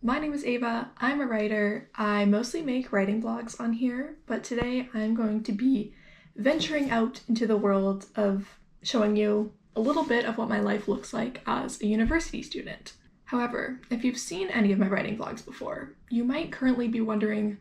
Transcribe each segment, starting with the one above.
my name is Ava. I'm a writer. I mostly make writing blogs on here, but today I'm going to be venturing out into the world of showing you a little bit of what my life looks like as a university student. However, if you've seen any of my writing vlogs before, you might currently be wondering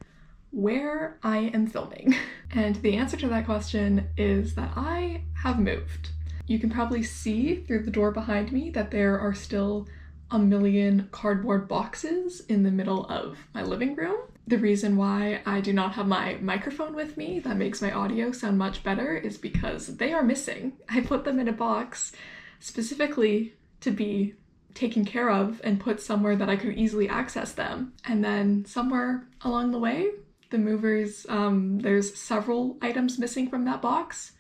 where I am filming. And the answer to that question is that I have moved. You can probably see through the door behind me that there are still a million cardboard boxes in the middle of my living room. The reason why I do not have my microphone with me that makes my audio sound much better is because they are missing. I put them in a box specifically to be taken care of and put somewhere that I could easily access them. And then somewhere along the way, the movers, there's several items missing from that box,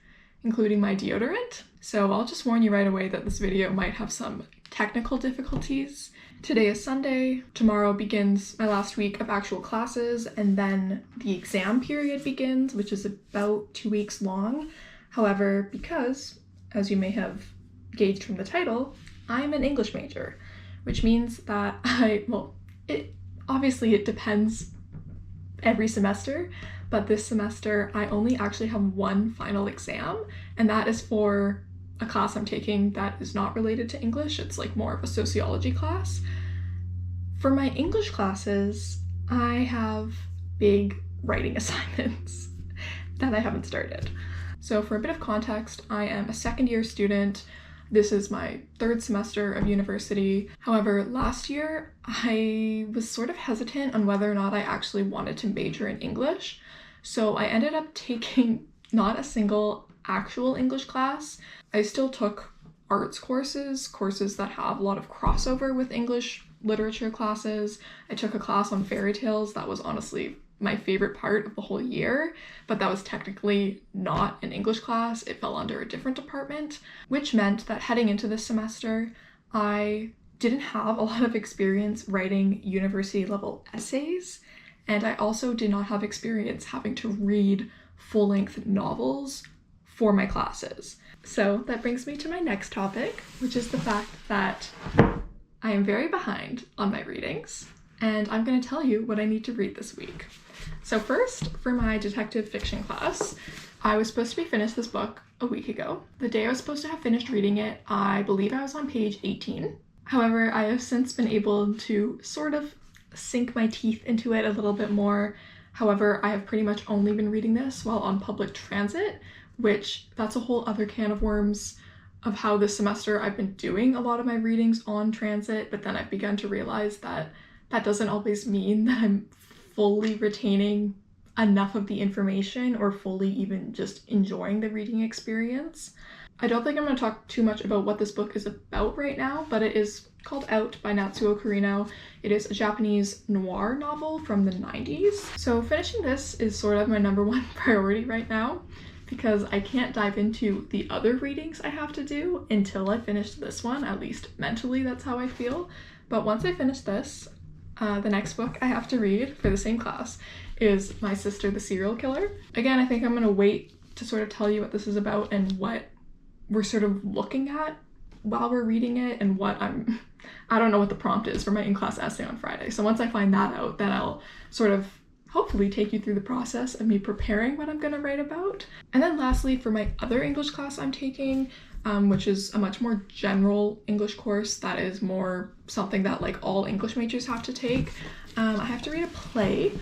including my deodorant. So I'll just warn you right away that this video might have some technical difficulties. Today is Sunday. Tomorrow begins my last week of actual classes, and then the exam period begins, which is about 2 weeks long. However, because, as you may have gauged from the title, I'm an English major, which means that it depends every semester, but this semester I only actually have one final exam, and that is for a class I'm taking that is not related to English. It's like more of a sociology class. For my English classes, I have big writing assignments that I haven't started. So for a bit of context, I am a second-year student. This is my third semester of university. However, last year, I was sort of hesitant on whether or not I actually wanted to major in English. So I ended up taking not a single actual English class. I still took arts courses that have a lot of crossover with English literature classes. I took a class on fairy tales that was honestly my favorite part of the whole year, but that was technically not an English class. It fell under a different department, which meant that heading into this semester, I didn't have a lot of experience writing university level essays, and I also did not have experience having to read full-length novels for my classes. So that brings me to my next topic, which is the fact that I am very behind on my readings, and I'm going to tell you what I need to read this week. So first, for my detective fiction class, I was supposed to be finished this book a week ago. The day I was supposed to have finished reading it, I believe I was on page 18. However, I have since been able to sort of sink my teeth into it a little bit more. However, I have pretty much only been reading this while on public transit, which that's a whole other can of worms of how this semester I've been doing a lot of my readings on transit, but then I've begun to realize that that doesn't always mean that I'm fully retaining enough of the information or fully even just enjoying the reading experience. I don't think I'm going to talk too much about what this book is about right now, but it is called Out by Natsuo Kirino. It is a Japanese noir novel from the 90s. So finishing this is sort of my number one priority right now, because I can't dive into the other readings I have to do until I finish this one. At least mentally, that's how I feel. But once I finish this, the next book I have to read for the same class is My Sister the Serial Killer. Again, I think I'm gonna wait to sort of tell you what this is about and what we're sort of looking at while we're reading it, and I don't know what the prompt is for my in-class essay on Friday. So once I find that out, then I'll sort of hopefully take you through the process of me preparing what I'm gonna write about. And then lastly, for my other English class I'm taking, which is a much more general English course that is more something that like all English majors have to take, I have to read a play.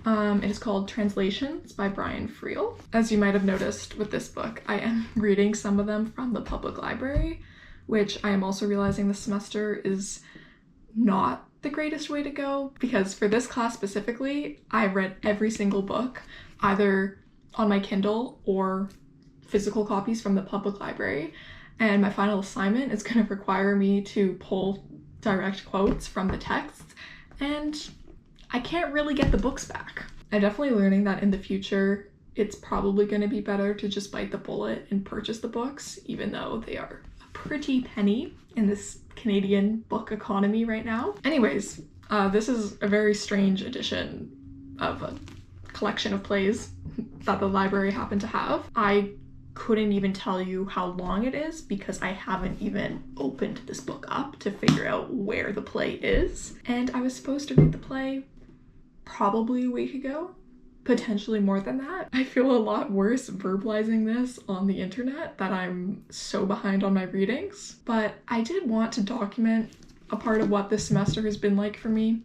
It is called Translations by Brian Friel. As you might have noticed with this book, I am reading some of them from the public library, which I am also realizing this semester is not the greatest way to go, because for this class specifically, I read every single book either on my Kindle or physical copies from the public library, and my final assignment is going to require me to pull direct quotes from the texts, and I can't really get the books back. I'm definitely learning that in the future it's probably going to be better to just bite the bullet and purchase the books, even though they are a pretty penny in this Canadian book economy right now. Anyways, this is a very strange edition of a collection of plays that the library happened to have. I couldn't even tell you how long it is because I haven't even opened this book up to figure out where the play is. And I was supposed to read the play probably a week ago, potentially more than that. I feel a lot worse verbalizing this on the internet that I'm so behind on my readings, but I did want to document a part of what this semester has been like for me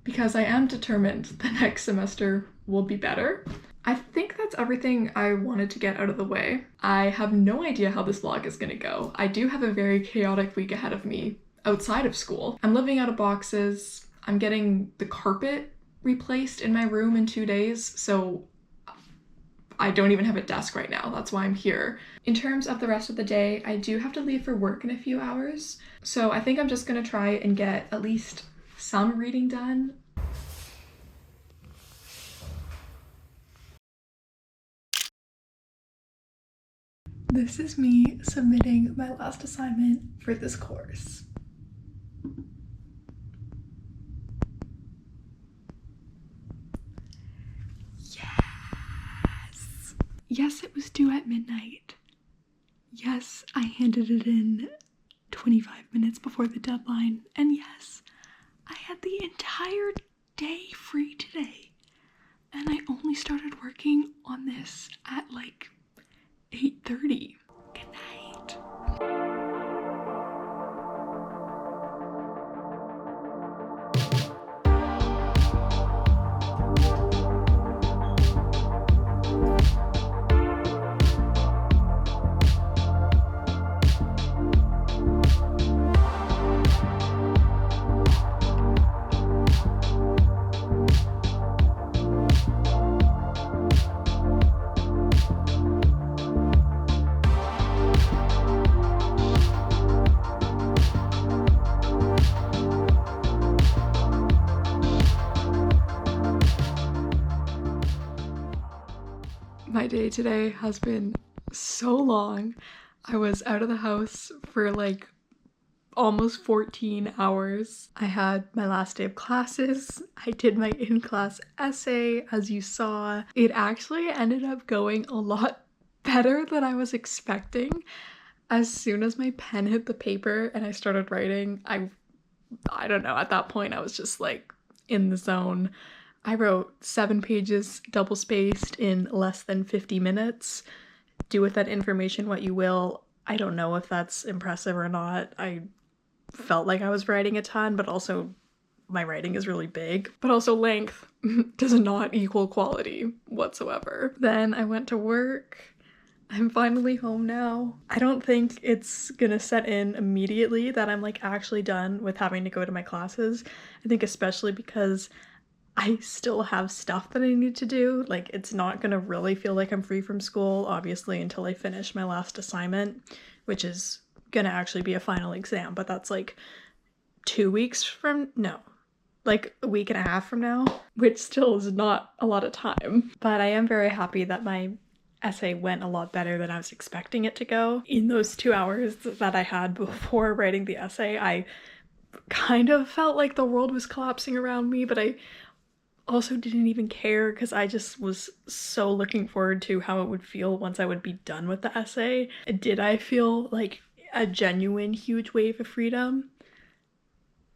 because I am determined the next semester will be better. I think that's everything I wanted to get out of the way. I have no idea how this vlog is gonna go. I do have a very chaotic week ahead of me outside of school. I'm living out of boxes. I'm getting the carpet replaced in my room in 2 days, so I don't even have a desk right now. That's why I'm here. In terms of the rest of the day, I do have to leave for work in a few hours, so I think I'm just gonna try and get at least some reading done. This is me submitting my last assignment for this course. Yes! Yes, it was due at midnight. Yes, I handed it in 25 minutes before the deadline. And yes, I had the entire day free today. And I only started working on this at like 8:30. Good night. My day today has been so long. I was out of the house for like almost 14 hours. I had my last day of classes. I did my in-class essay, as you saw. It actually ended up going a lot better than I was expecting. As soon as my pen hit the paper and I started writing, I don't know, at that point I was just like in the zone. I wrote 7 pages double-spaced in less than 50 minutes. Do with that information what you will. I don't know if that's impressive or not. I felt like I was writing a ton, but also my writing is really big. But also length does not equal quality whatsoever. Then I went to work. I'm finally home now. I don't think it's gonna set in immediately that I'm like actually done with having to go to my classes. I think especially because I still have stuff that I need to do. Like, it's not gonna really feel like I'm free from school, obviously, until I finish my last assignment, which is gonna actually be a final exam, but that's like 2 weeks from, no, like a week and a half from now, which still is not a lot of time. But I am very happy that my essay went a lot better than I was expecting it to go. In those 2 hours that I had before writing the essay, I kind of felt like the world was collapsing around me, but I also didn't even care because I just was so looking forward to how it would feel once I would be done with the essay. Did I feel like a genuine huge wave of freedom?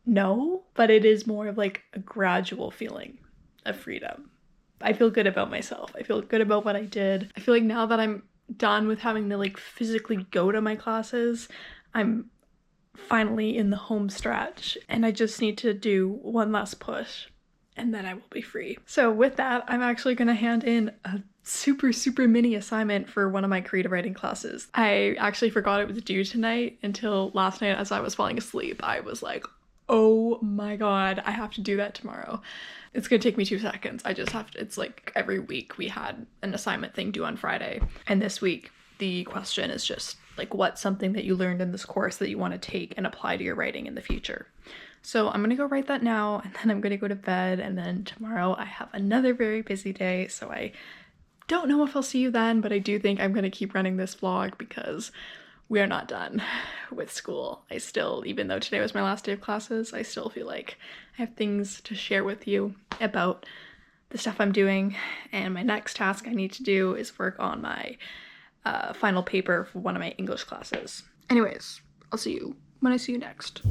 No, but it is more of like a gradual feeling of freedom. I feel good about myself. I feel good about what I did. I feel like now that I'm done with having to like physically go to my classes, I'm finally in the home stretch and I just need to do one last push and then I will be free. So with that, I'm actually gonna hand in a super mini assignment for one of my creative writing classes. I actually forgot it was due tonight until last night as I was falling asleep. I was like, oh my god, I have to do that tomorrow. It's gonna take me 2 seconds. I just have to, it's like every week we had an assignment thing due on Friday. And this week, the question is just like, what's something that you learned in this course that you want to take and apply to your writing in the future? So I'm gonna go write that now and then I'm gonna go to bed, and then tomorrow I have another very busy day, so I don't know if I'll see you then, but I do think I'm gonna keep running this vlog because we are not done with school. I still, even though today was my last day of classes, I still feel like I have things to share with you about the stuff I'm doing, and my next task I need to do is work on my final paper for one of my English classes. Anyways, I'll see you when I see you next.